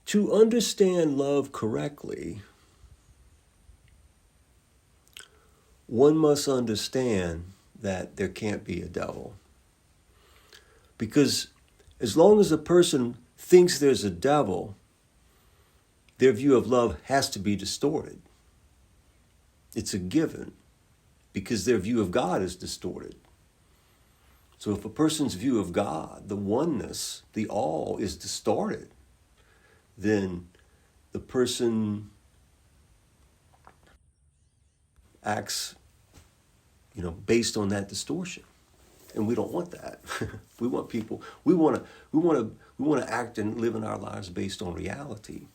To understand love correctly, one must understand that there can't be a devil. Because as long as a person thinks there's a devil, their view of love has to be distorted. It's a given, because their view of God is distorted. So if a person's view of God, the oneness, the all, is distorted, then the person acts, based on that distortion. And we don't want that. We want to act and live in our lives based on reality.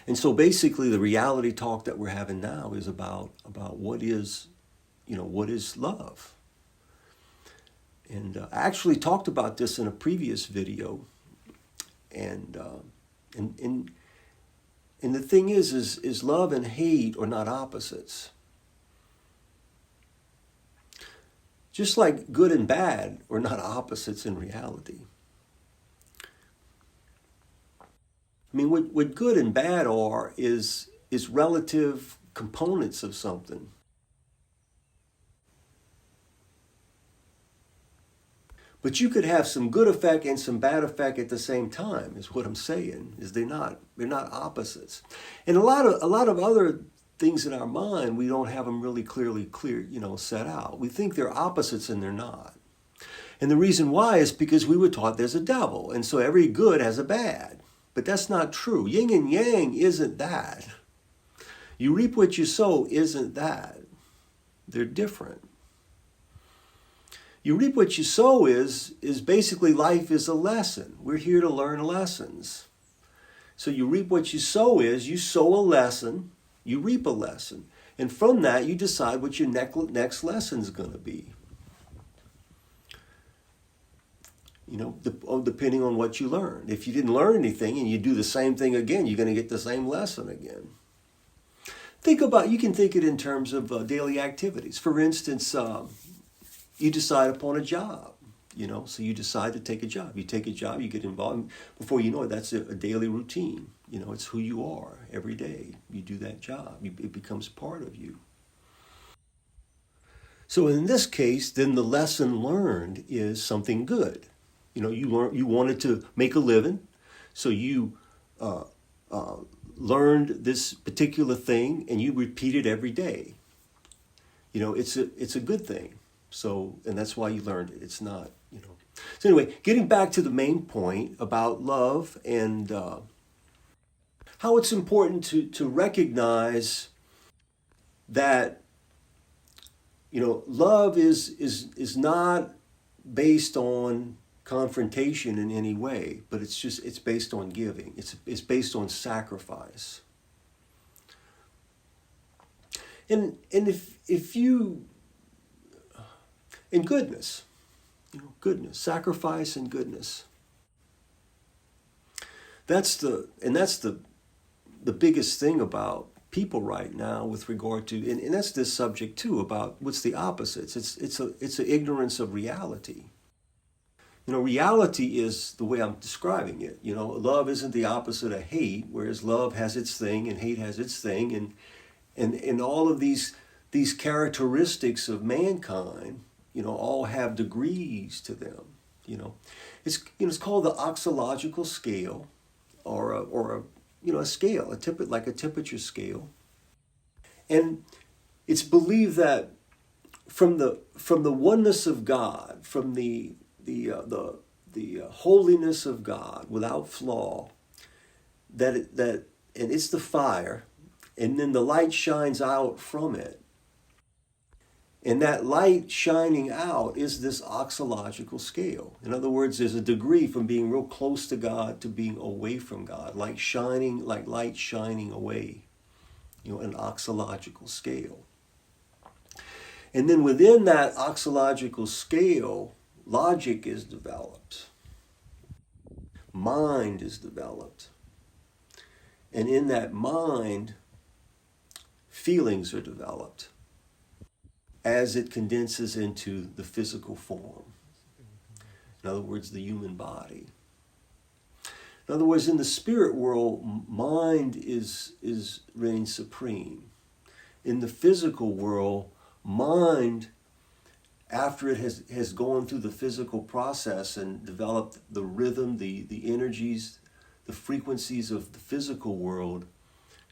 And so basically the reality talk that we're having now is about what is love. And I actually talked about this in a previous video. And the thing is love and hate are not opposites. Just like good and bad are not opposites in reality. I mean, what good and bad are is relative components of something. But you could have some good effect and some bad effect at the same time, is what I'm saying, is they're not opposites. And a lot of other things in our mind, we don't have them really clear, set out. We think they're opposites and they're not. And the reason why is because we were taught there's a devil, and so every good has a bad. But that's not true. Yin and yang isn't that. You reap what you sow isn't that. They're different. You reap what you sow is basically life is a lesson. We're here to learn lessons. So you reap what you sow is you sow a lesson, you reap a lesson. And from that, you decide what your next lesson is going to be. Depending on what you learned. If you didn't learn anything and you do the same thing again, you're going to get the same lesson again. You can think it in terms of daily activities. For instance, you decide upon a job, so you decide to take a job. You take a job, you get involved. Before you know it, that's a daily routine. It's who you are every day. You do that job. It becomes part of you. So in this case, then the lesson learned is something good. You wanted to make a living, so you learned this particular thing and you repeat it every day. It's a good thing. So, and that's why you learned it. It's not, So anyway, getting back to the main point about love and how it's important to recognize that, love is not based on confrontation in any way, but it's based on giving. It's based on sacrifice. And if you, and goodness, sacrifice and goodness. That's the biggest thing about people right now with regard to, and that's this subject too, about what's the opposites. It's an ignorance of reality. Reality is the way I'm describing it. Love isn't the opposite of hate, whereas love has its thing and hate has its thing, and all of these characteristics of mankind, all have degrees to them. It's called the Oxylogical Scale, or a scale, like a temperature scale, and it's believed that from the oneness of God, from the holiness of God without flaw, and it's the fire, and then the light shines out from it. And that light shining out is this oxylogical scale. In other words, there's a degree from being real close to God to being away from God, like light shining away, an oxylogical scale. And then within that oxylogical scale, logic is developed. Mind is developed. And in that mind, feelings are developed as it condenses into the physical form. In other words, the human body. In other words, in the spirit world, mind is reigns supreme. In the physical world, mind, after it has gone through the physical process and developed the rhythm, the energies, the frequencies of the physical world,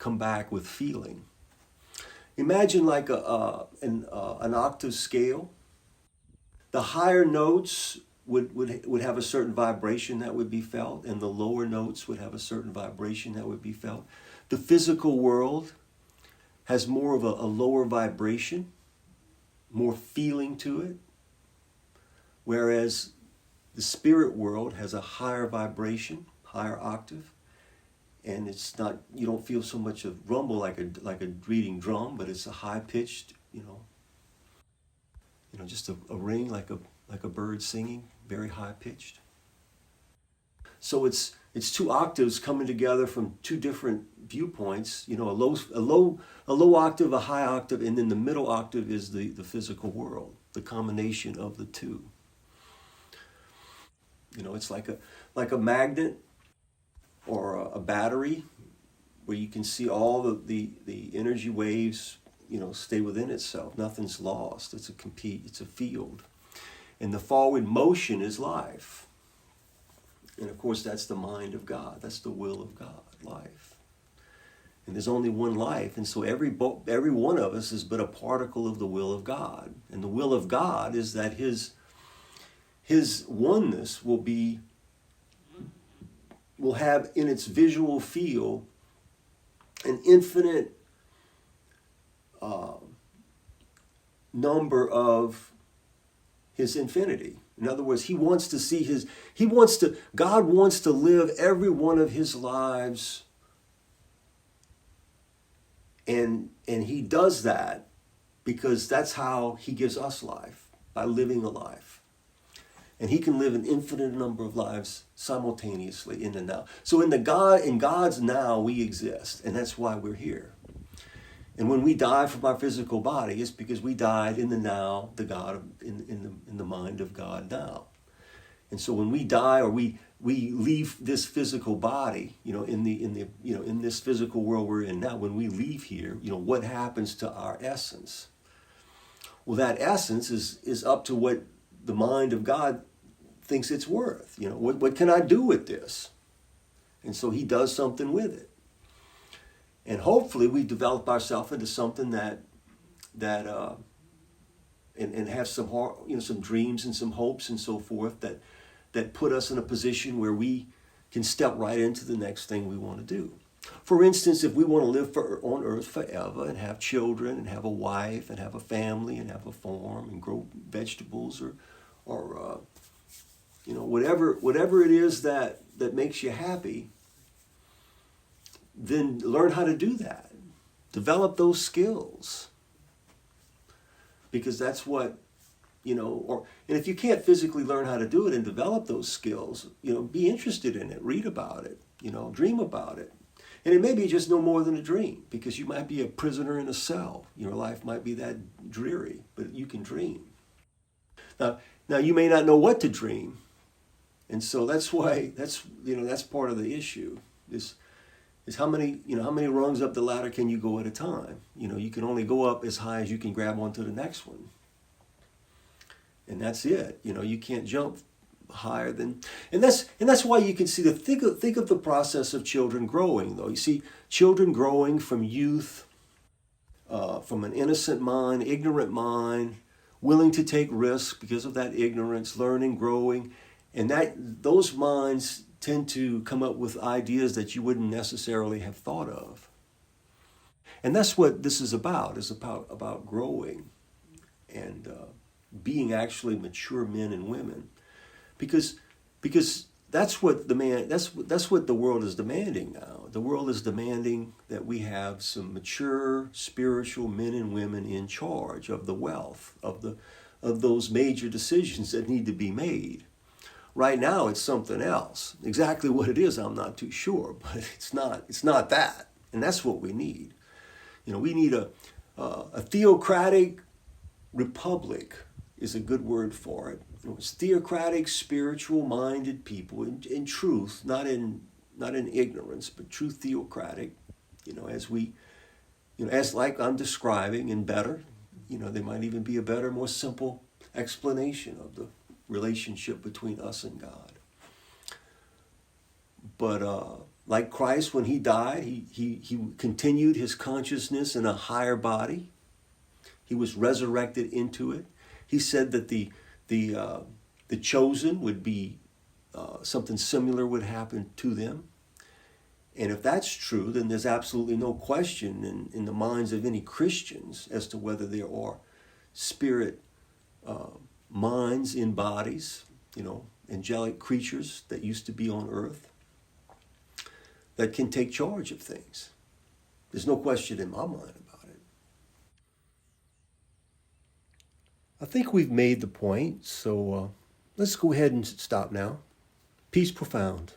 come back with feeling. Imagine like an octave scale. The higher notes would have a certain vibration that would be felt, and the lower notes would have a certain vibration that would be felt. The physical world has more of a lower vibration, more feeling to it, whereas the spirit world has a higher vibration, higher octave, and it's not, you don't feel so much of rumble like a beating drum, but it's a high pitched, just a ring like a bird singing, very high pitched. So it's two octaves coming together from two different viewpoints. A low octave, a high octave, and then the middle octave is the physical world, the combination of the two. It's like a magnet or a battery where you can see all the energy waves, stay within itself. Nothing's lost. It's a field. And the forward motion is life. And of course, that's the mind of God. That's the will of God, life. And there's only one life. And so every one of us is but a particle of the will of God. And the will of God is that his oneness will have in its visual field an infinite number of his infinity. In other words, God wants to live every one of his lives, and he does that because that's how he gives us life, by living a life. And he can live an infinite number of lives simultaneously in the now. So in God's now we exist, and that's why we're here. And when we die from our physical body, it's because we died in the now, the God in the mind of God now. And so when we die or we leave this physical body, in this physical world we're in now, when we leave here, what happens to our essence? Well, that essence is up to what the mind of God thinks it's worth. What can I do with this? And so he does something with it. And hopefully we develop ourselves into something that have some dreams and some hopes and so forth that put us in a position where we can step right into the next thing we want to do. For instance, if we want to live on earth forever and have children and have a wife and have a family and have a farm and grow vegetables or whatever it is that makes you happy, then learn how to do that. Develop those skills. Because that's what, and if you can't physically learn how to do it and develop those skills, be interested in it, read about it, dream about it. And it may be just no more than a dream, because you might be a prisoner in a cell. Your life might be that dreary, but you can dream. Now you may not know what to dream. And so that's why, that's part of the issue is how many rungs up the ladder can you go at a time? You can only go up as high as you can grab onto the next one. And that's it. You can't jump higher than, and that's why you can see think of the process of children growing, though. You see children growing from youth, from an innocent mind, ignorant mind, willing to take risks because of that ignorance, learning, growing, and those minds tend to come up with ideas that you wouldn't necessarily have thought of. And that's what this is about. It's about growing and being actually mature men and women. Because that's what that's what the world is demanding now. The world is demanding that we have some mature spiritual men and women in charge of the wealth, of those major decisions that need to be made. Right now, it's something else. Exactly what it is, I'm not too sure, but it's not that, and that's what we need. We need a theocratic republic is a good word for it. It's theocratic, spiritual-minded people in truth, not in not in ignorance, but true theocratic, as we, as like I'm describing and better, there might even be a better, more simple explanation of the relationship between us and God. But like Christ, when he died, he continued his consciousness in a higher body. He was resurrected into it. He said that the chosen would be, something similar would happen to them. And if that's true, then there's absolutely no question in the minds of any Christians as to whether there are spirit minds in bodies, angelic creatures that used to be on earth that can take charge of things. There's no question in my mind about it. I think we've made the point, so let's go ahead and stop now. Peace profound.